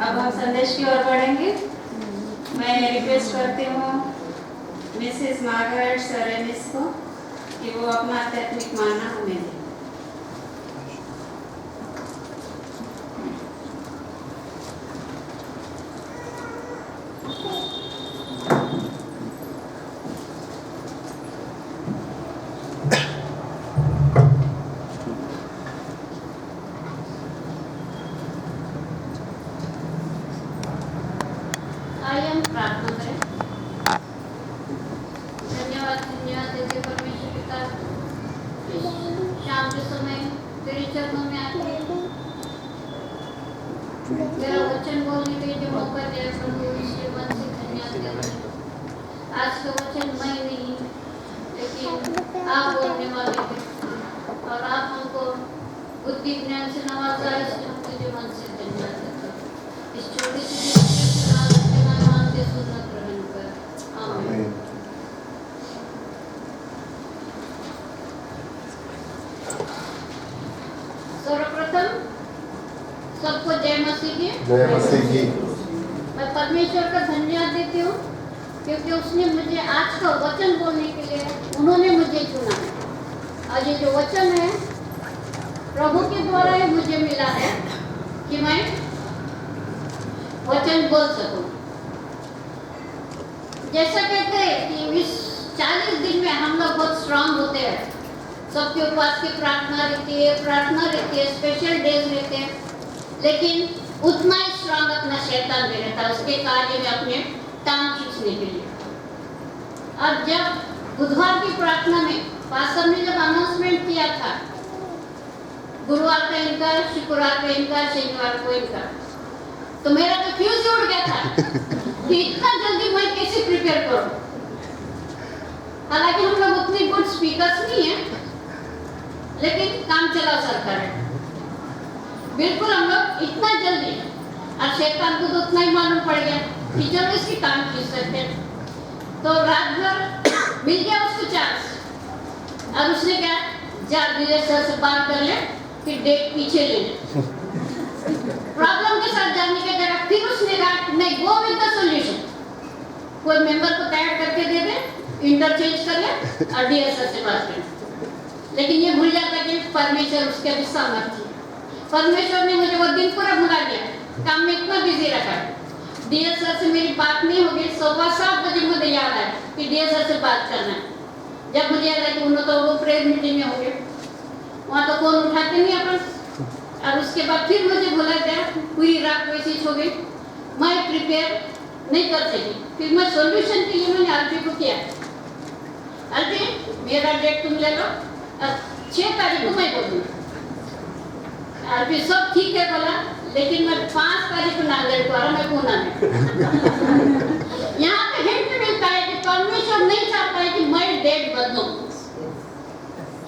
अब हम संदेश की ओर बढ़ेंगे। मैं रिक्वेस्ट करती हूँ मिसेस मार्गारेट सरेनिस को कि वो अपना आध्यात्मिक मानना हमें दे। आइए हम प्रार्थना करें। धन्यवाद धन्यवाद देते परमेश्वर पिता, शाम के समय तेरे चरणों में आके तेरा वचन बोलने के लिए जो मौका दिया प्रभु, इसलिए मन से धन्यवाद देते हैं। आज का वचन मैं नहीं लेकिन आप बोलने वाले थे और आप हमको बुद्धि ज्ञान से नवाजा, इसलिए हम तुझे मन से धन्यवाद देते हैं। इस छोटी सी सुनत ग्रहण कर, आमीन। सर्वप्रथम सबको जय मसीह की। जय मसीह की। मैं परमेश्वर का धन्यवाद देती हूँ क्योंकि उसने मुझे आज का वचन बोलने के लिए उन्होंने मुझे चुना है। और ये जो वचन है प्रभु के द्वारा ही मुझे मिला है कि मैं वचन बोल सकूं। जैसा कहते हैं कि इस 40 दिन में हम लोग बहुत स्ट्रांग होते हैं। सबके उपवास की प्रार्थना रहती है, स्पेशल डेज रहते हैं, लेकिन उतना ही स्ट्रांग अपना शैतान भी रहता है उसके कार्य में अपने टांग खींचने के लिए। अब जब बुधवार की प्रार्थना में पास्टर ने जब अनाउंसमेंट किया था, गुरुवार का इनकार, शुक्रवार का इनकार, शनिवार को इनकार, तो मेरा तो फ्यूज उड़ गया था कि इतना जल्दी मैं कैसे प्रिपेयर करूं। हालांकि हम लोग उतने गुड स्पीकर्स नहीं है, लेकिन काम चला सरकार है। बिल्कुल हम लोग इतना जल्दी, और शैतान को तो उतना ही मालूम पड़ गया कि चलो इसकी काम खींच सकते हैं। तो रात भर मिल गया उसको चांस और उसने क्या, जा विजय सर से बात कर ले, फिर डेट पीछे ले ले। प्रॉब्लम के साथ जाने के जगह फिर उसने कहा नहीं, गो विद द सॉल्यूशन। कोई मेंबर को तैयार करके दे दे, इंटरचेंज कर ले और डीएसआर से बात कर। लेकिन ये भूल जाता कि परमेश्वर उसके अभी सामर्थ्य है। परमेश्वर ने मुझे वो दिन पूरा भुला दिया, काम में इतना बिजी रखा। डीएसआर से मेरी बात नहीं होगी, 7:15 बजे मुझे याद आया कि डीएसआर से बात करना है। जब मुझे याद आया कि उन्होंने तो वो प्रेयर मीटिंग में हो गए, वहाँ तो फोन उठाते नहीं अपन। और उसके बाद फिर मुझे बोला गया, पूरी रात वैसी हो गई, मैं प्रिपेयर नहीं कर सकी। फिर मैं सॉल्यूशन के लिए मैंने आरपी को किया, आरपी मेरा डेट तुम ले लो, 6 तारीख को मैं बोलूँगा। आरपी सब ठीक है बोला, लेकिन मैं 5 तारीख को नांदेड़ को आ रहा, मैं पूना में। यहाँ पे हिंट मिलता है कि परमेश्वर नहीं चाहता है कि मैं डेट बदलूं।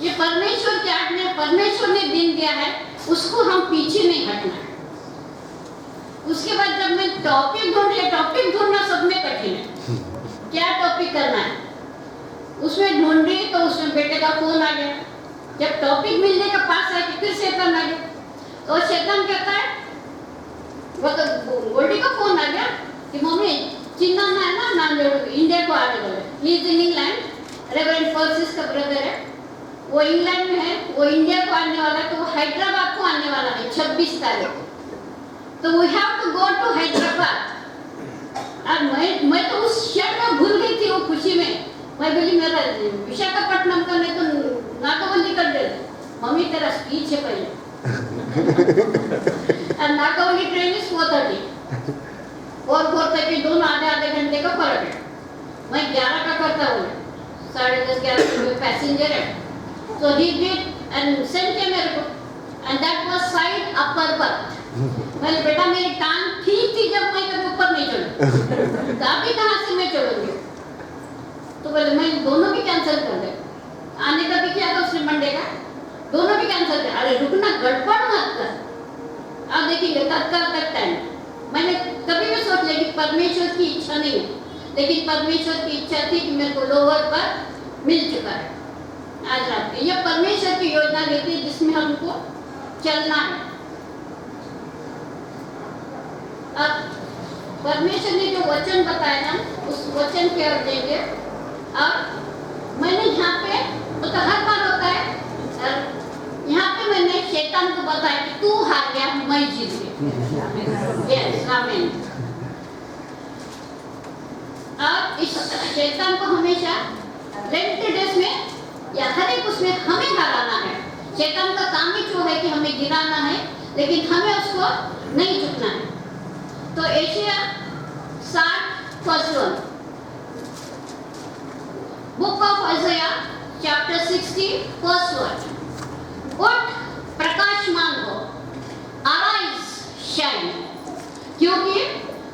ये परमेश्वर की आज्ञा, परमेश्वर ने दिन दिया है, उसको हम पीछे नहीं हटना है। उसके बाद जब मैं टॉपिक ढूंढ लिया, टॉपिक ढूंढना सब में कठिन है, क्या टॉपिक करना है उसमें ढूंढ रही, तो उसमें बेटे का फोन आ गया। जब टॉपिक मिलने के पास है कि फिर शैतान आ गया, तो शैतान कहता है, वो तो गोल्डी का फोन आ गया कि मम्मी चिन्ना है ना, नांदेड़ इंडिया को आने वाले, he is in England, reverend Francis का ब्रदर है, वो इंग्लैंड में है, वो इंडिया को आने वाला है, तो वो हैदराबाद को आने वाला है 26 तारीख को। तो we have to go to Hyderabad. और मैं तो उस शहर में भूल गई थी वो खुशी में। मैं बोली मेरा विशाखापट्टनम का नहीं तो नाकावली कर दे। मम्मी तेरा स्पीच है पहले। और नाकावली ट्रेन इज 4:30 और 4:30 दोनों आधे घंटे का फर्क है। मैं 11 का करता हूँ, 10:30-11 पैसेंजर है। So he did and sent him मेरे को, and that was side upper berth। मैंने बेटा मेरी टांग ठीक थी जब मैं कभी ऊपर नहीं चढ़ी, तो अभी कहाँ से मैं चढ़ूंगी। तो बोले मैं दोनों भी कैंसिल कर दे। आने का भी किया था उसने मंडे का, दोनों भी कैंसिल कर। अरे रुकना, गड़बड़ मत कर, अब देखेंगे तत्काल तक टाइम। मैंने कभी भी सोच लिया कि परमेश्वर की इच्छा नहीं है, लेकिन परमेश्वर की इच्छा थी कि मेरे को लोवर पर मिल चुका है आज रात के। यह परमेश्वर की योजना रहती है जिसमें हमको चलना है। अब परमेश्वर ने जो वचन बताया ना, उस वचन की ओर देंगे। और मैंने यहाँ पे तो हर बार होता है, और यहाँ पे मैंने शैतान को बताया कि तू हार गया, मैं जीत गया। यस, आमीन। और इस शैतान को हमेशा लेंट डेज में या हर एक उसमें हमें हराना है। शैतान का काम ही जो है कि हमें गिराना है, लेकिन हमें उसको नहीं झुकना है। तो एशिया 60:1, बुक ऑफ आइज़ाया चैप्टर 60:1, उठ प्रकाशमान हो, अराइज शाइन, क्योंकि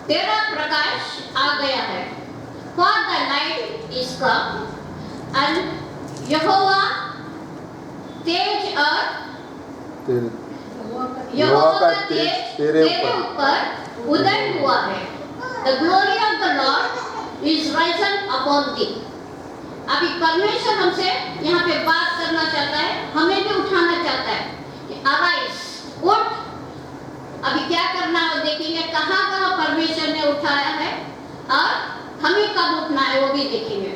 तेरा प्रकाश आ गया है। For the light is come and यहोवा तेज और यहोवा का तेज तेरे ऊपर उदय हुआ है। The glory of the Lord is risen upon thee. अभी परमेश्वर हमसे यहाँ पे बात करना चाहता है, हमें भी उठाना चाहता है कि arise, उठ। अभी क्या करना है देखेंगे, कहाँ कहाँ परमेश्वर ने उठाया है और हमें कब उठना है वो भी देखेंगे।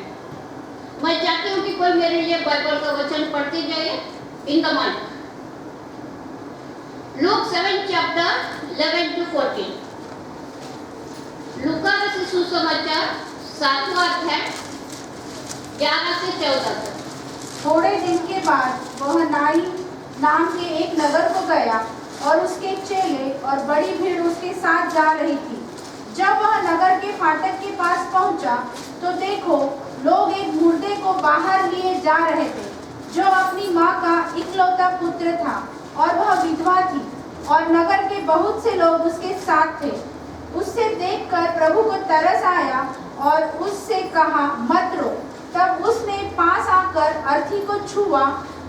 मैं चाहती हूँ कि कोई मेरे लिए बाइबल का वचन पढ़ते जाइए इन द माइक। लूक 7:11-14। लूका का सुसमाचार 7वां अध्याय 11 से 14 तक। थोड़े दिन के बाद वह नाई नाम के एक नगर को गया और उसके चेले और बड़ी भीड़ उसके साथ जा रही थी। जब वह नगर के फाटक के पास पहुंचा तो देखो, लोग एक मुर्दे को बाहर लिए जा रहे थे, जो अपनी माँ का इकलौता पुत्र था और वह विधवा थी, और नगर के बहुत से लोग उसके साथ थे। उससे देखकर प्रभु को तरस आया और उससे कहा, मत रो। तब उसने पास आकर अर्थी को छुआ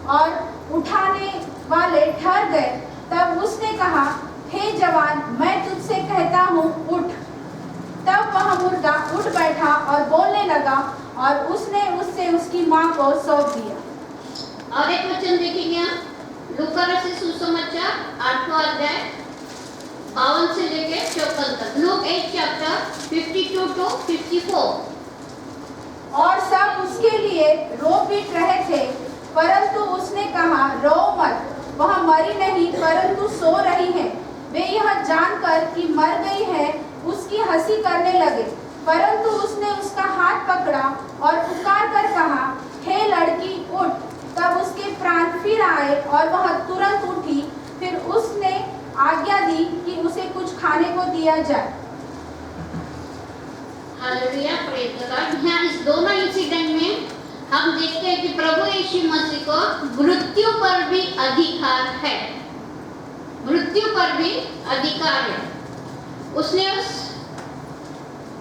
और उठाने वाले ठहर गए। तब उसने कहा, हे जवान, मैं तुझसे कहता हूँ, उठ। तब वह मुर्दा उठ बैठा और बोलने लगा, और उसने उससे उसकी माँ को सौंप दिया। और एक वचन देखेंगे, लूका का सुसमाचार 8वां अध्याय 52 से लेके 54 तक। लूक 8:52-54। और सब उसके लिए रो पीट रहे थे, परंतु उसने कहा, रो मत, वह मरी नहीं परंतु सो रही है। वे यह जानकर कि मर गई है उसकी हंसी करने लगे, परंतु उसने उसका हाथ पकड़ा और पुकार कर कहा, हे लड़की, उठ। तब उसके प्राण फिर आए और वह तुरंत उठी। फिर उसने आज्ञा दी कि उसे कुछ खाने को दिया जाए। Hallelujah, praise the Lord. यहाँ इस दोनों इंसिडेंट में हम देखते हैं कि प्रभु यीशु मसीह को मृत्यु पर भी अधिकार है। मृत्यु पर भी अधिकार है। उसने उस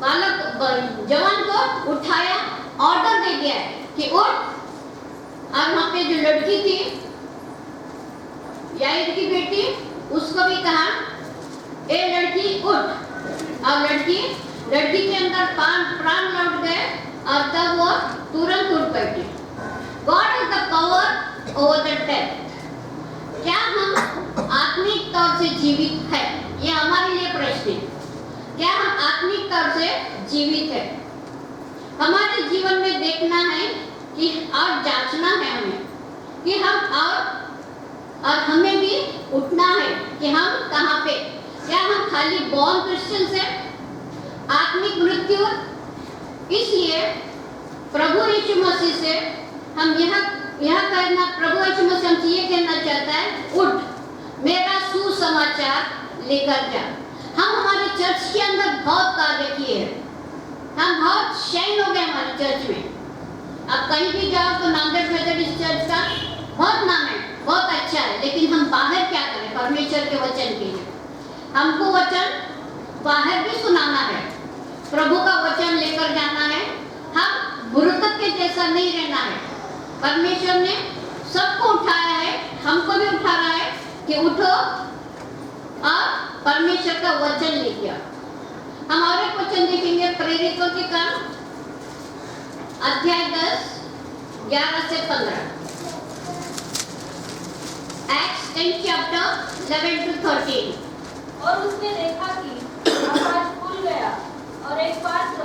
बालक जवान को उठाया, ऑर्डर दे दिया कि उठ। और वहाँ पे जो लड़की थी, याईर की बेटी, उसको भी कहा, ए लड़की उठ। और लड़की के अंदर प्राण लौट गए और तब वो तुरंत उठ बैठी। God is the power over the death. क्या हम आत्मिक तौर से जीवित है? ये हमारे लिए प्रश्न है। क्या हम आत्मिक तौर से जीवित है? हमारे जीवन में देखना है कि और जांचना है हमें कि हम और हमें भी उठना है कि हम कहाँ पे। क्या हम खाली बॉर्न क्रिश्चियंस हैं? आत्मिक मृत्यु। इसलिए प्रभु यीशु मसीह से हम यह कहना, प्रभु यीशु मसीह हमसे ये कहना चाहता है, उठ, मेरा सुसमाचार लेकर जा। हम हमारे चर्च के अंदर बहुत कार्य किए हैं, हम बहुत शाइन हो गए हमारे चर्च में। अब कहीं भी जाओ तो नांदेड़ मेथोडिस्ट चर्च का बहुत नाम है, बहुत अच्छा है, लेकिन हम बाहर क्या करें परमेश्वर के वचन के लिए? हमको वचन बाहर भी सुनाना है, प्रभु का वचन लेकर जाना है। हम मृतक के जैसा नहीं रहना है। परमेश्वर ने सबको उठाया है, हमको भी उठा रहा है कि उठो और परमेश्वर का वचन लेके आओ। हम और एक वचन देखेंगे, प्रेरितों के काम अध्याय 10 11 से 15। Acts 10 chapter 11 to 13। और उसने देखा कि और एक पात्र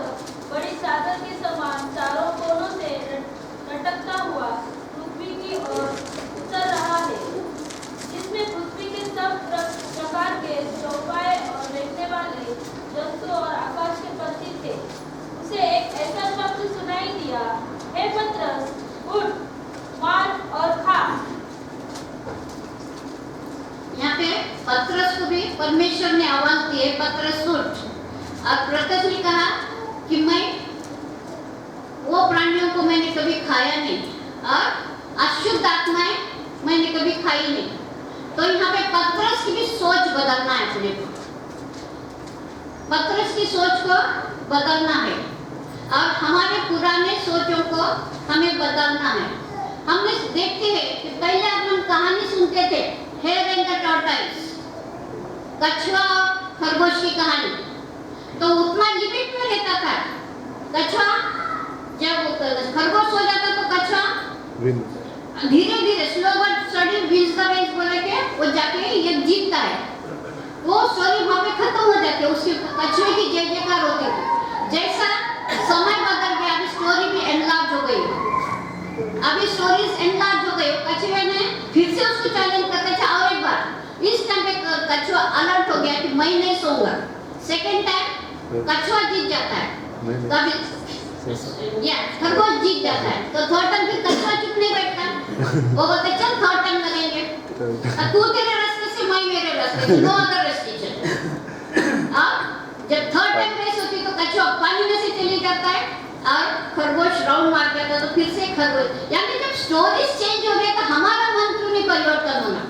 बड़ी चादर के समान चारों कोनों से लटकता हुआ पृथ्वी की ओर उतर रहा है, जिसमें पृथ्वी के सब प्रकार के चौपाए और रहने वाले जंतु और आकाश के पक्षी थे। उसे एक ऐसा शब्द सुनाई दिया, हे पतरस, उठ, मार और खा। यहाँ पे पतरस को भी परमेश्वर ने आवाज दी है, पतरस उठ। और पतरस ने कहा कि मैं वो प्राणियों को मैंने कभी खाया नहीं और अशुद्ध आत्माएं मैंने कभी खाई नहीं। तो यहाँ पे पतरस की भी सोच बदलना है, अपने को पतरस की सोच को बदलना है और हमारे पुराने सोचों को हमें बदलना है। हमने देखते हैं कि पहले हम कहानी सुनते थे, हेयर एंड द टॉर्टोइस, कछुआ और खरगोश की कहानी। तो उतना लिमिट में रहता था कछुआ, जब खरगोश हो जाता तो कछुआ धीरे धीरे slow but steady wins the race बोले के वो जाके ये जीतता है। वो स्टोरी वहाँ पे खत्म हो जाती है, उसके कछुए की जय जयकार होती है। जैसा समय बदल गया, अभी स्टोरी भी एनलार्ज हो गई, अभी स्टोरीज एनलार्ज हो गई। कछुए ने फिर से उसको चैलेंज करते थे और एक बार। इस टाइम पे कछुआ अलर्ट हो गया कि मैं नहीं सोऊंगा। सेकंड टाइम कछुआ जीत जाता है, तभी या खरगोश जीत जाता है। तो थर्ड टाइम फिर कछुआ चुप नहीं बैठता, वो बोलते चल थर्ड टाइम लगेंगे, तू तेरे रास्ते से मैं मेरे रास्ते से, नो अदर रेस्ट्रिक्शन। और जब थर्ड टाइम रेस होती तो कछुआ पानी में से चले जाता है और खरगोश राउंड मार देता, तो फिर से खरगोश। यानी जब स्टोरीज चेंज हो गए तो हमारा मन क्यों नहीं परिवर्तन होना,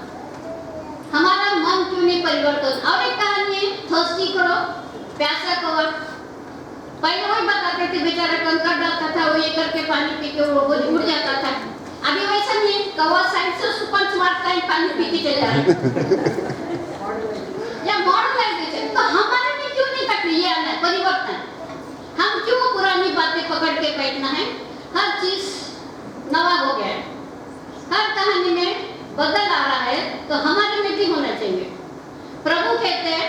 हमारा मन क्यों नहीं परिवर्तन। और एक कहानी है, थर्स्टी करो प्यासा कवर। पहले वही बताते थे, बेचारा कंकड़ डालता था, वो ये करके पानी पी के वो उड़ जाता था। अभी वैसा नहीं, कौवा साइड से उसको पंच मारता है, पानी पी के चले जाता है। या मॉडर्नाइजेशन। तो हमारे में क्यों नहीं तक ये आना है परिवर्तन, हम क्यों पुरानी बातें पकड़ के बैठना है। हर चीज नवा हो गया है, हर कहानी में बदल आ रहा है, तो हमारे में भी होना चाहिए। प्रभु कहते हैं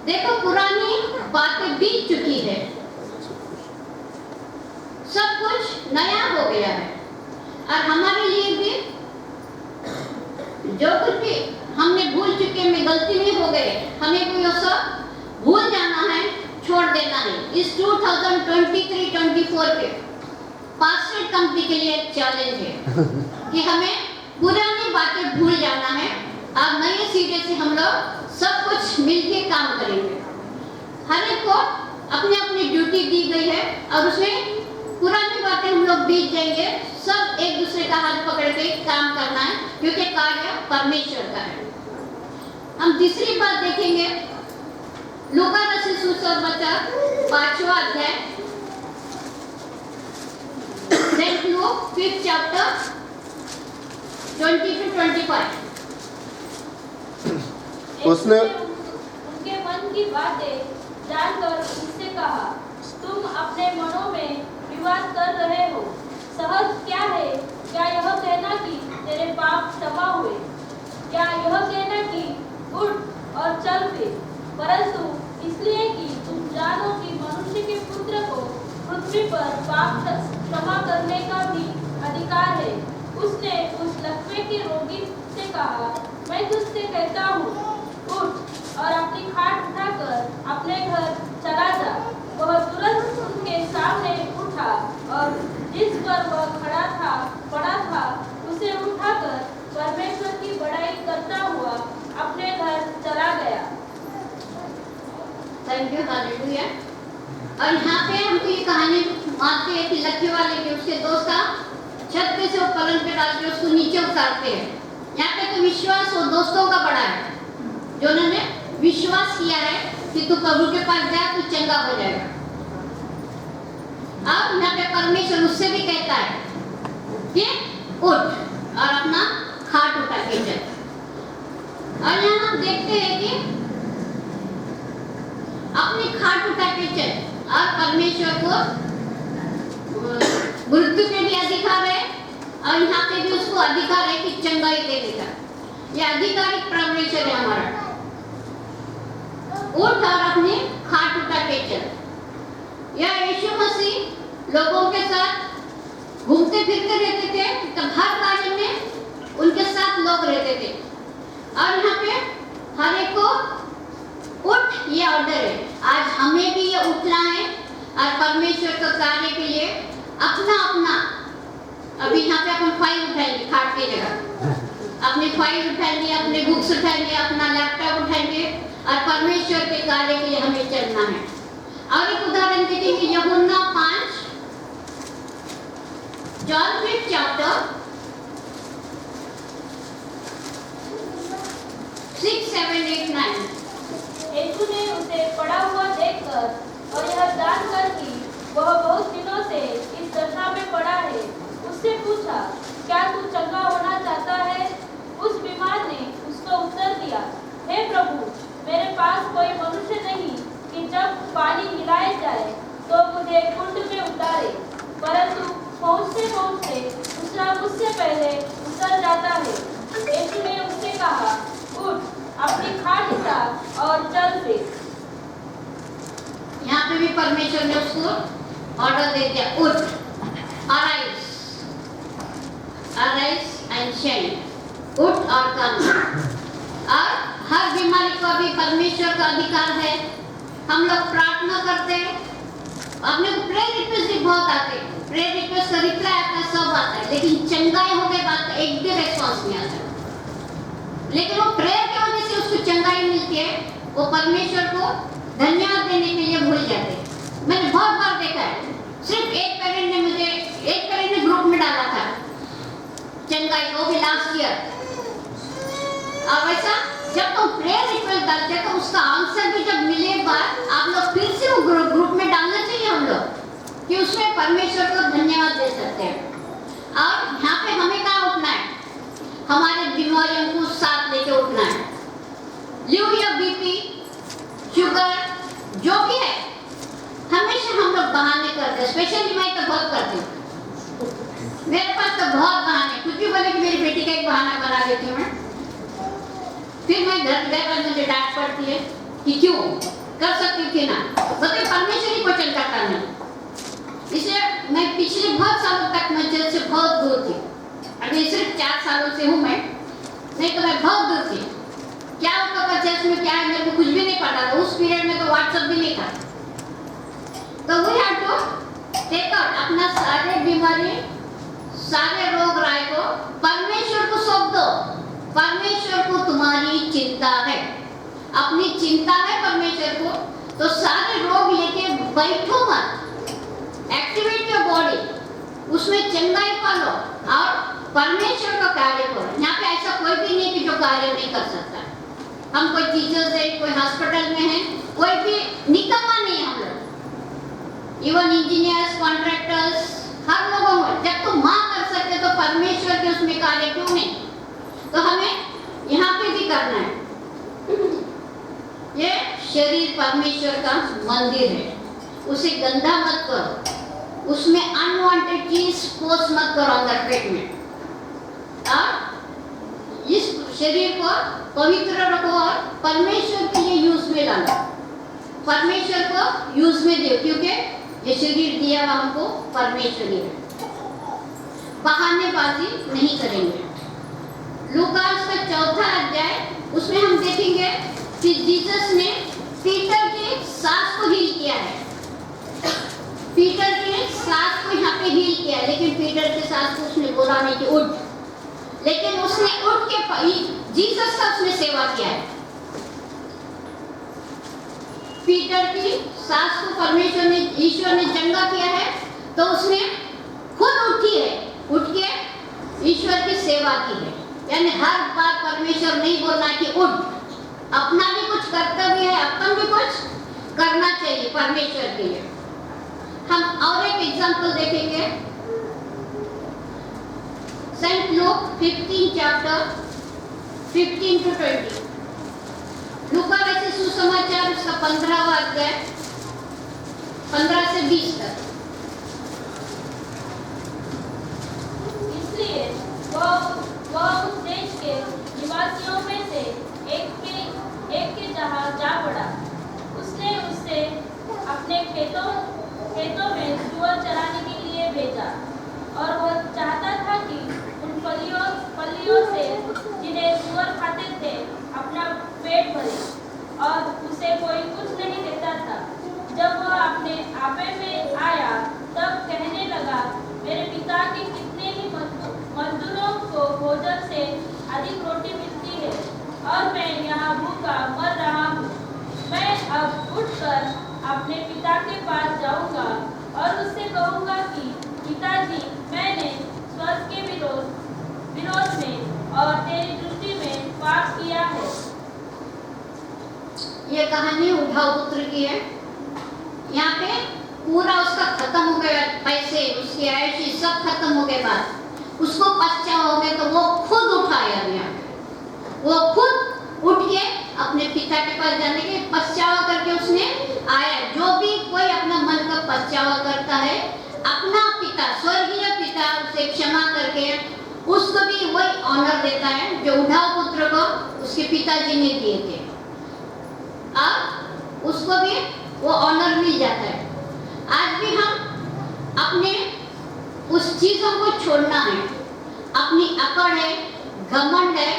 देखो पुरानी बातें बीत चुकी है, सब कुछ नया हो गया है। और हमारे लिए भी जो कुछ भी हमने भूल चुके में गलती नहीं हो गए, हमें कोई सब भूल जाना है, छोड़ देना है। इस 2023-24 के पास्टर कंपनी के लिए एक चैलेंज है कि हमें पुरानी बातें भूल जाना है और नए सिरे से हम लोग सब कुछ मिलके काम करेंगे। हर एक को अपनी अपनी ड्यूटी दी गई है और उसमें पुरानी बातें हम लोग बीत जाएंगे, सब एक दूसरे का हाथ पकड़ के काम करना है, क्योंकि कार्य परमेश्वर का है। हम तीसरी बात देखेंगे, लूका रचित सुसमाचार 5वां अध्याय, सेंट लूक 5th chapter 20-25। उसने उनके मन की बातें जानकर उनसे कहा, तुम अपने मनों में विवाद कर रहे हो। सहज क्या है, क्या यह कहना कि तेरे पाप क्षमा हुए, क्या यह कहना कि उठ और चल फिर, परंतु इसलिए कि तुम जानो कि मनुष्य के पुत्र को पृथ्वी पर पाप क्षमा करने का भी अधिकार है। उसने उस लकवे के रोगी से कहा, मैं तुझसे कहता हूँ, उठ और अपनी खाट उठाकर अपने घर चला जा। वह तुरंत उनके सामने उठा और जिस पर वह पड़ा था उसे उठाकर परमेश्वर की बड़ाई करता हुआ अपने घर चला गया। Thank you, hallelujah. और यहाँ पे हमको ये कहानी मानते हैं कि लक्ष्य वाले के उसके दोस्त का छत पे से वो पलंग पे डाल के उसको नीचे उतारते हैं। यहाँ पे तो विश्वास वो दोस्तों का बड़ा है, जो उन्होंने विश्वास किया है कि तू प्रभु के पास जा, तू चंगा हो जाएगा। अब यहाँ पे परमेश्वर उससे भी कहता है कि उठ और अपना खाट उठा के चल। और यहाँ हम देखते हैं कि अपनी खाट उठा के चल, और परमेश्वर को मृत्यु पे भी अधिकार है और यहाँ पे भी उसको अधिकार है कि चंगाई देने का। यह आधिकारिक परमेश्वर है हमारा। उठ और अपने खाट उठा के चल। मसीह लोगों के साथ घूमते फिरते रहते थे, तब हर कार्य में उनके साथ लोग रहते थे। और यहाँ पे हर एक को उठ, ये ऑर्डर है। आज हमें भी ये उठना है और परमेश्वर के कार्य के लिए अपना अपना, अभी यहाँ पे अपन फाइल उठाएंगे खाट की जगह, अपनी फाइल उठाएंगे, अपने बुक्स उठाएंगे, अपना लैपटॉप उठाएंगे और परमेश्वर के कार्य के लिए हमें चलना है। और एक उदाहरण देखेंगे यूहन्ना 5, John 5 chapter 6, 7, 8, 9। यीशु ने उसे पड़ा हुआ देखकर और यह जानकर कि वह बहुत दिनों से इस दशा में पड़ा है, उससे पूछा, क्या तू चंगा होना चाहता है? उस बीमार ने उसको उत्तर दिया, हे प्रभु, मेरे पास कोई मनुष्य नहीं कि जब पानी मिलाया जाए तो मुझे कुंड में उतारे, परंतु पहुँचते पहुँचते दूसरा मुझसे पहले उतर जाता है। यीशु ने उससे कहा, उठ, अपनी खाट उठा और चल फिर। यहाँ पे भी परमेश्वर ने उसको ऑर्डर दे दिया, उठ, arise and shine, उठ और काम। और हर बीमारी को अभी परमेश्वर का अधिकार है। हम लोग प्रार्थना करते हैं, अपने को प्रेयर रिक्वेस्ट भी बहुत आते हैं, प्रेयर रिक्वेस्ट का रिप्लाई आता है, सब आता है, लेकिन चंगाई होने बाद एक भी रेस्पॉन्स नहीं आता। लेकिन वो प्रेयर की वजह से उसको चंगाई मिलती है, वो परमेश्वर को धन्यवाद देने के लिए भूल जाते हैं। मैंने बहुत बार देखा है, सिर्फ एक पेरेंट ने ग्रुप में डाला था चंगाई, वो भी लास्ट ईयर। और वैसा जब तुम प्रेयर रिक्वेस्ट डालते हैं तो उसका आंसर भी जब मिले बाद आप लोग फिर से वो ग्रुप में डालना चाहिए हम लोग, कि उसमें परमेश्वर को धन्यवाद दे सकते हैं। और यहाँ पे हमें कहाँ उठना है? हमारे बीमारियों को साथ लेके उठना है। लीव या बीपी, शुगर, जो भी है, हमेशा हम लोग बहाने करते हैं। स्पेशली मैं तो बहुत करती हूँ, मेरे पास तो बहुत बहाने, कुछ भी बोले कि मेरी बेटी का एक बहाना बना देती हूँ मैं। फिर मैं घर पर मुझे डांट पड़ती है कि क्यों कर सकती थी ना, बल्कि परमेश्वर ही क्वेश्चन करता नहीं। इसलिए मैं पिछले बहुत सालों तक मैं चर्च से बहुत दूर थी। अभी सिर्फ 4 सालों से हूँ मैं, नहीं तो मैं बहुत दूर थी। क्या होता था चर्च में, क्या है, मेरे को कुछ भी नहीं पता था। उस पीरियड में तो व्हाट्सएप भी नहीं था। तो वो हैव टू टेक आउट अपना सारे बीमारी, सारे रोग राय को परमेश्वर को सौंप दो। परमेश्वर को तुम्हारी चिंता है, अपनी चिंता है परमेश्वर को, तो सारे रोग लेके बैठो मत, एक्टिवेट योर बॉडी, उसमें चंगाई पालो और परमेश्वर का कार्य करो। यहाँ पे ऐसा कोई भी नहीं कि जो कार्य नहीं कर सकता। हम कोई टीचर्स है, कोई हॉस्पिटल में है, कोई भी निकम्मा नहीं है हम लोग। इवन इंजीनियर्स, कॉन्ट्रैक्टर्स, हर लोगों में जब तुम माँ कर सकते तो परमेश्वर के उसमें कार्य क्यों नहीं? तो हमें यहाँ पे भी करना है। ये शरीर परमेश्वर का मंदिर है, उसे गंदा मत करो, उसमें अनवांटेड चीज पोस्ट मत करो अंदर पेट में। और इस शरीर को पवित्र रखो और परमेश्वर के लिए यूज में लाना, परमेश्वर को यूज में दो, क्योंकि ये शरीर दिया हुआ हमको परमेश्वर ही है। बहानेबाजी नहीं करेंगे। लूकास का 4था अध्याय, उसमें हम देखेंगे कि जीसस ने पीटर के सास को हील किया है। पीटर के सास को यहाँ पे हील किया, लेकिन पीटर के सास को उसने बोला नहीं कि उठ, लेकिन उसने उठ के जीसस का उसने सेवा किया है। पीटर की सास को परमेश्वर ने, ईश्वर ने चंगा किया है, तो उसने खुद उठी है, उठ के ईश्वर की सेवा की है। यानी हर बार परमेश्वर नहीं बोलना कि उठ, अपना भी कुछ कर्तव्य है, अपन भी कुछ करना चाहिए परमेश्वर के लिए। हम और एक एग्जांपल देखेंगे, सेंट लूक 15 चैप्टर 15 to 20। लूका वैसे सुसमाचार उसका 15वां अध्याय 15 से 20 तक। इसलिए वह उस देश के निवासियों में से एक के जहाँ जा पड़ा। उसने उससे अपने खेतों में भेजा। और वह चाहता था कि उन फलियों से जिन्हें सूअर खाते थे अपना पेट भरे, और उसे कोई कुछ नहीं देता था। जब वह अपने आपे में आया तब कहने लगा, मेरे पिता के कितने ही मजदूरों को भोजन से अधिक रोटी मिलती है, और मैं यहाँ भूखा मर रहा हूँ। मैं अब उठकर अपने पिता के पास जाऊंगा और उससे कहूंगा कि पिताजी, मैंने स्वर्ग के विरोध में और तेरी दृष्टि में पाप किया है। ये कहानी उद्धाव पुत्र की है। यहाँ पे पूरा उसका खत्म हो गया, पैसे उसकी आयशी सब खत्म हो गए, बाद उसको पश्चाताप हो गया, तो वो खुद उठाया गया। वो खुद उठ के अपने पिता के पास जाने के पश्चाताप करके उसने आया। जो भी कोई अपना मन का पश्चाताप करता है, अपना पिता स्वर्गीय पिता उसे क्षमा करके उसको भी वही ऑनर देता है जो उद्धाव पुत्र को उसके पिताजी ने दिए थे। अब उसको भी वो ऑनर मिल जाता है। आज भी हम अपने उस चीजों को छोड़ना है। अपनी अकड़ है, घमंड है,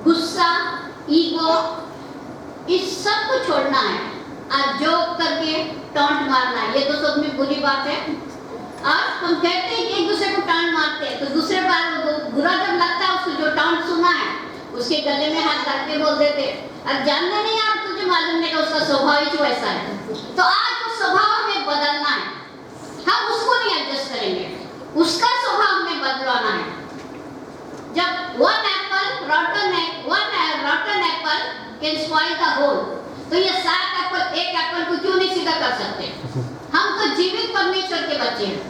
गुस्सा, ईगो, इस सब को छोड़ना है। आज जोक करके टॉन्ट मारना है, ये तो सब में बुरी बात है। और हम कहते हैं कि एक दूसरे को टॉन्ट मारते हैं, तो दूसरे बार बुरा जब लगता है उसको, जो टॉन्ट सुना है उसके गले में हाथ डाल के बोल देते हैं, अब जानना नहीं यार, तुझे मालूम नहीं कि उसका स्वभाव ही वैसा है। तो आज उस स्वभाव हमें बदलना है। हम उसको नहीं एडजस्ट करेंगे, उसका स्वभाव हमें बदलवाना है। जब one rotten apple can spoil the whole, तो ये 7 एप्पल एक एप्पल को क्यों नहीं सीधा कर सकते? हम तो जीवित परमेश्वर के बच्चे हैं।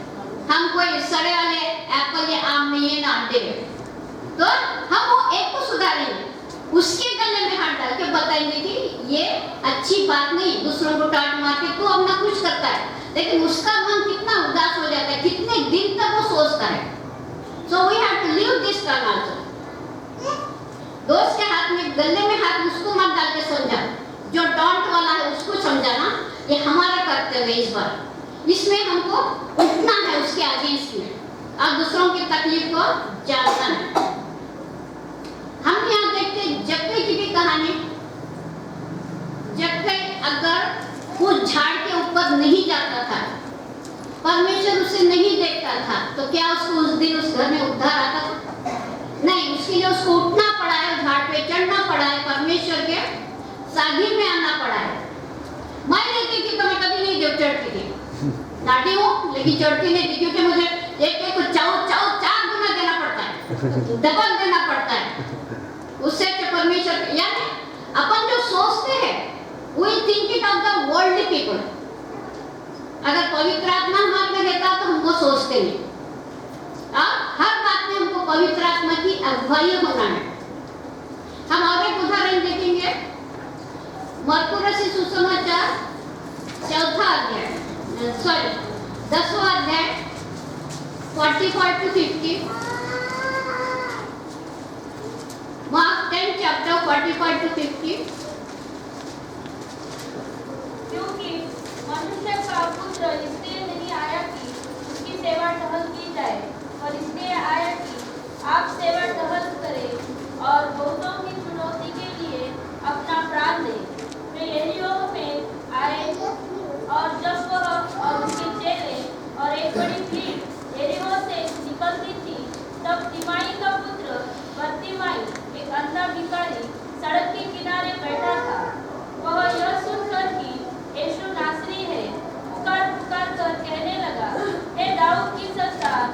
हम कोई सड़े वाले एप्पल या आम नहीं है ना अंडे है। तो हम वो एक को सुधारेंगे, उसके गले में हाथ डाल के बताएंगे कि ये अच्छी बात नहीं, दूसरों को टांट मार के तू अपना कुछ करता है, लेकिन उसका मन कितना उदास हो जाता है, कितने दिन तक वो सोचता है। So we have to leave this turn also. दोस्त के हाथ में गले में हाथ उसको मत डाल के समझा, जो टॉन्ट वाला है उसको समझाना, ये हमारा कर्तव्य है। इस बार इसमें हमको उठना है उसके अगेंस्ट में और दूसरों की तकलीफ को जानना है। हम यहाँ देखते जक्कई की भी कहानी। जक्कई अगर उस झाड़ के ऊपर नहीं जाता था, परमेश्वर उसे नहीं देखता था, तो क्या उसको उस दिन उस घर में उद्धार आता था? नहीं, उसके लिए उसको उठना पड़ा है, झाड़ पे चढ़ना पड़ा है, परमेश्वर के सानिध्य में आना पड़ा है। मैं रहती थी तो मैं कभी नहीं चढ़ती थी, लाठी हूँ लेकिन चढ़ती नहीं थी, क्योंकि मुझे एक को चार गुना देना पड़ता है, डबल देना पड़ता है। उससे परमेश्वर यानी अपन जो सोचते हैं, we think it of the worldly people। अगर पवित्र आत्मा हमारे में रहता तो हम वो सोचते नहीं। हर बात में हमको पवित्र आत्मा की अगुवाई होना है। हम और एक उदाहरण देखेंगे, मरकुस सुसमाचार 10वां अध्याय 45 to 50। Mark 10 chapter 45 to 50। क्योंकि मनुष्य का पुत्र इसलिए नहीं आया कि उसकी सेवा टहल की जाए, और इसलिए आया कि आप सेवा टहल करें और बहुतों की चुनौती के लिए अपना प्राण दें। वे यरीहो में आए, और जब वह और उसके चेले और एक बड़ी भीड़ यरीहो से निकलती थी, तब तिमाई का पुत्र बर्तिमाई, एक अंधा भिखारी, सड़क के किनारे बैठा था। वह यह सुनकर कि यीशु नासरी है, पुकार पुकार कर कहने लगा, हे दाऊद की संतान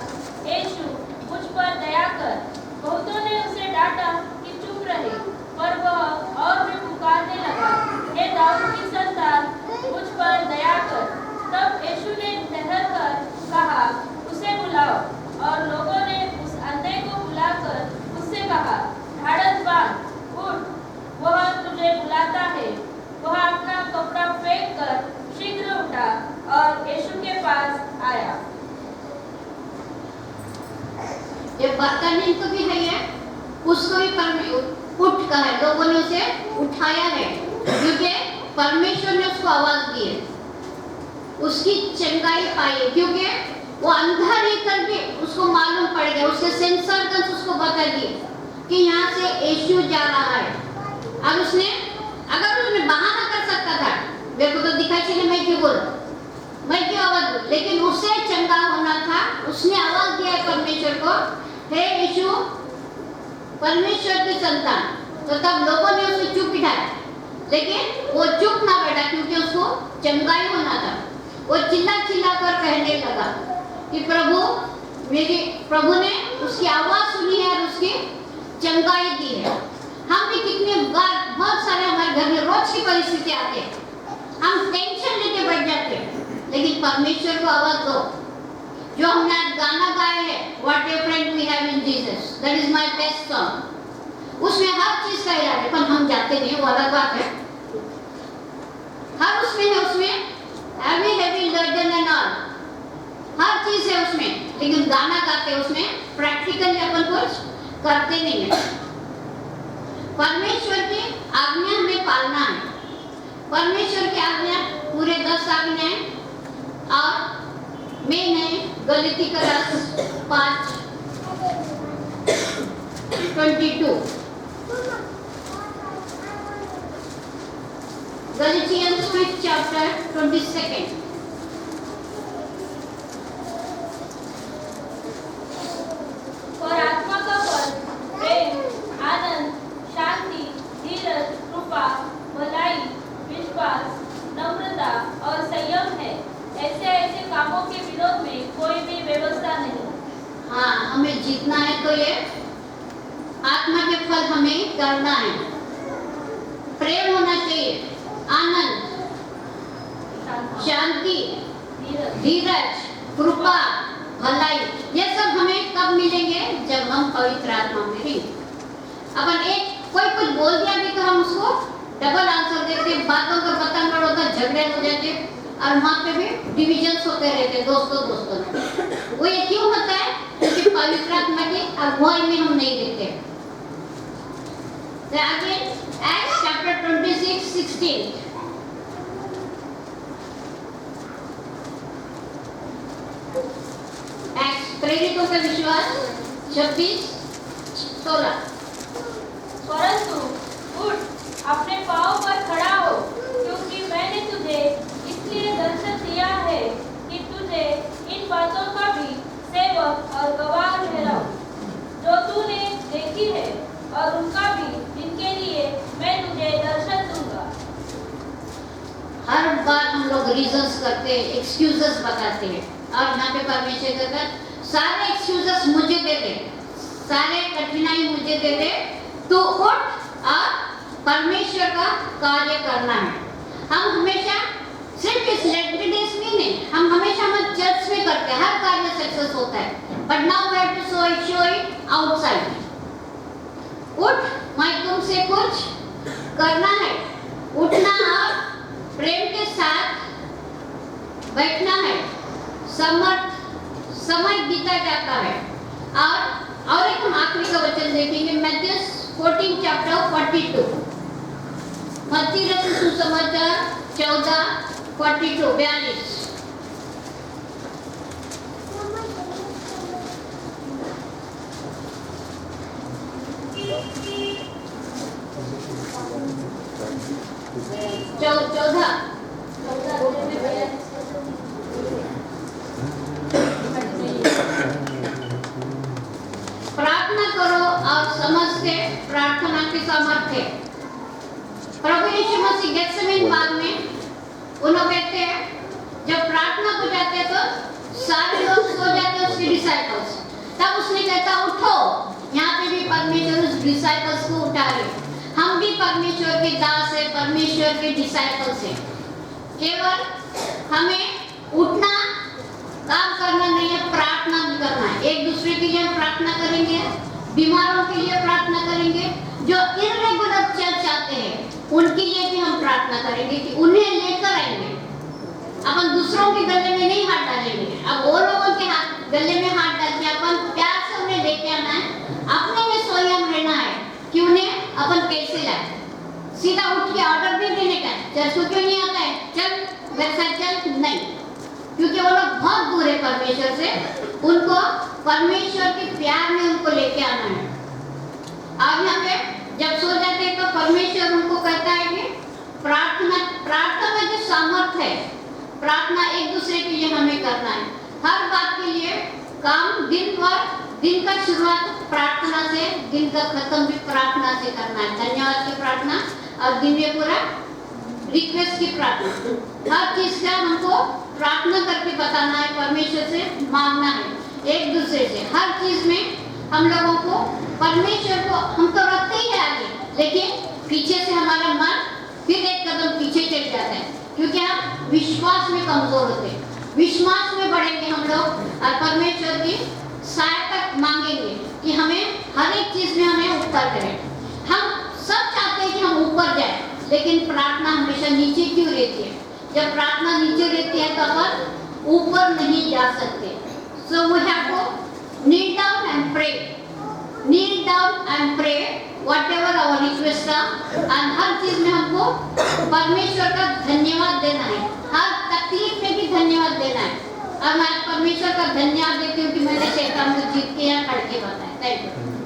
यीशु, मुझ पर दया कर। बहुतों ने उसे डांटा कि चुप रहे, पर वह और भी पुकारने लगा, हे दाऊद की संतान मुझ पर दया कर। तब यीशु ने ठहर कर कहा, उसे बुलाओ। और लोगों ने उस अंधे को बुलाकर उससे कहा, ढाढ़स बांध, उठ, वह तुझे बुलाता है। वह अपना कपड़ा फेंक कर शीघ्र उठा और यीशु के पास आया। ये बर्तनी तो भी है, उसको भी उठ का है, लोगों ने उसे उठाया है, क्योंकि परमेश्वर ने उसको आवाज दी है, उसकी चंगाई पाई, क्योंकि वो अंधा रहकर भी उसको मालूम पड़ गया, उसके सेंसर गन्स उसको बता दिए कि यहाँ से यीशु जा रहा है। अब उसने, अगर उसने बहाना कर सकता था, मेरे को तो दिखाई चले मैं क्यों बोलूं, मैं क्यों आवाज दूं, लेकिन उसे चंगा होना था। उसने आवाज दिया परमेश्वर को, हे यीशु परमेश्वर की संतान। तो तब लोगों ने उसे चुप बिठाया, लेकिन वो चुप ना बैठा क्योंकि उसको चंगाई होना था। वो चिल्ला चिल्ला कर कहने लगा कि प्रभु, मेरे प्रभु ने उसकी आवाज सुनी है और उसकी चंगाई दी है। हम भी कितने बार, बहुत सारे हमारे घर में रोज की परिस्थिति आते हैं, हम टेंशन लेके बैठ जाते हैं, लेकिन परमेश्वर को आवाज दो। जो हमने आज गाना गाया है, what a friend we have in Jesus, that is my best song, उसमें हर चीज का इलाज है, पर हम जाते नहीं, वो अलग बात है। हर उसमें है, उसमें हैवी लर्जन एंड ऑल, हर चीज है उसमें, लेकिन गाना गाते हैं उसमें प्रैक्टिकली अपन कुछ करते नहीं है। परमेश्वर की आज्ञा हमें पालना है। परमेश्वर की आज्ञा पूरे 10 आज्ञाएं, और मेन है गलती का 5:22, Galatians 5th chapter 22nd। और आत्मा का फल प्रेम, आनंद, शांति, धीरज, कृपा, भलाई, विश्वास, नम्रता और संयम है। ऐसे कामों के विरोध में कोई भी व्यवस्था नहीं। हाँ, हमें जीतना है तो ये आत्मा के फल हमें करना है। प्रेम होना चाहिए, आनंद, शांति, धीरज, कृपा, भलाई, ये सब हमें कब मिलेंगे? जब हम पवित्र आत्मा में रहेंगे। अपन एक कोई कुछ बोल दिया भी तो हम उसको डबल आंसर देते, बातों का पतंगड़ होता, झगड़े हो जाते, और वहाँ पे भी डिविजन्स होते रहते दोस्तों में। वो ये क्यों होता है? क्योंकि पवित्र आत्मा की अगुवाई में हम नहीं रहते। तो आगे एक्ट्स चैप्टर 26:16, एक्ट्स प्रेरितों का विश्वास 26:16। परंतु उठ, अपने पांव पर खड़ा हो, क्योंकि मैंने तुझे इसलिए दर्शन दिया है कि तुझे इन बातों का भी सेवक और गवाह ठहराऊं, जो तूने देखी है, और उनका भी, जिनके लिए मैं तुझे दर्शन दूंगा। हर बार हम लोग रीजंस करते हैं, एक्सक्यूजेस बताते हैं, और यहाँ पे परमेश्वर कहता है सारे एक्सक्यूजेस मुझे दे दे, सारे कठिनाई मुझे दे दे, तो उठ और परमेश्वर का कार्य करना है। हम हमेशा सिर्फ इस लेटरी डेज में नहीं, हम हमेशा हमारे चर्च में करते हैं, हर कार्य सक्सेस होता है, but now we have to show it outside. उठ, मैं तुमसे कुछ करना है, उठना और प्रेम के साथ बैठना है। समय बीता जाता है। और एक हम आखिरी का वचन देखेंगे, मैथ्यू 14 chapter 42, मत्ती रचित सुसमाचार 14:42-42। प्रार्थना करो और समझते प्रार्थना की सामर्थ्य। प्रभु यीशु मसीह गेत्सेमनी बाग में उन्होंने कहते हैं, जब प्रार्थना को जाते हैं तो सारे लोग सो जाते हैं, उसके डिसाइपल्स, तब उसने कहता उठो। यहाँ पे भी परमेश्वर उस डिसाइपल्स को उठा रहे। हम भी परमेश्वर के दास है, परमेश्वर के डिसाइपल्स हैं। केवल हमें उठना, काम करना नहीं है, प्रार्थना भी करना है। एक दूसरे के लिए हम प्रार्थना करेंगे, बीमारों के लिए प्रार्थना करेंगे, जो इर्रेगुलर चर्च आते हैं उनके लिए भी हम प्रार्थना करेंगे कि उन्हें लेकर आएंगे। अपन दूसरों के गले में नहीं हाथ डालेंगे, अब वो लोगों के हाथ गले में हाथ डाल के अपन प्यार से उन्हें लेके आना है। अपने में संयम रहना है कि उन्हें अपन कैसे लाए। सीधा उठ के ऑर्डर नहीं देने का, चर्च को क्यों नहीं आता है, चल मेरे साथ चल, नहीं। क्योंकि वो लोग बहुत दूर है परमेश्वर से। उनको परमेश्वर के प्यार में उनको लेके आना है। अब यहाँ पे जब सो जाते हैं तो परमेश्वर उनको कहता है कि प्रार्थना में जो सामर्थ है, प्रार्थना एक दूसरे के लिए हमें करना है। हर बात के लिए काम दिन का शुरुआत प्रार्थना से, दिन का खत्म भी प्रार्थना से करना है। धन्यवाद की प्रार्थना और दिन में पूरा रिक्वेस्ट की प्रार्थना, हर चीज का हमको प्रार्थना करके बताना है, परमेश्वर से मांगना है एक दूसरे से। हर चीज में हम लोगों को परमेश्वर को, हम तो रखते ही है आगे, लेकिन पीछे से हमारा मन फिर एक कदम पीछे चल जाता है, क्योंकि हम विश्वास में कमजोर होते हैं। विश्वास में बढ़ेंगे हम लोग और परमेश्वर की सहायता मांगेंगे कि हमें हर एक चीज में हमें ऊपर करें। हम सब चाहते हैं कि हम ऊपर जाए, लेकिन प्रार्थना हमेशा नीचे क्यों रहती है? जब प्रार्थना नीचे रहती है तो अपन ऊपर नहीं जा सकते। So we have to kneel down and pray. Kneel down and pray whatever our requests are, and हर चीज में हमको परमेश्वर का धन्यवाद देना है। हर तकलीफ में भी धन्यवाद देना है। और मैं परमेश्वर का धन्यवाद देती हूँ कि मैंने शैतान को जीत के यहाँ खड़ के बताया। Thank you.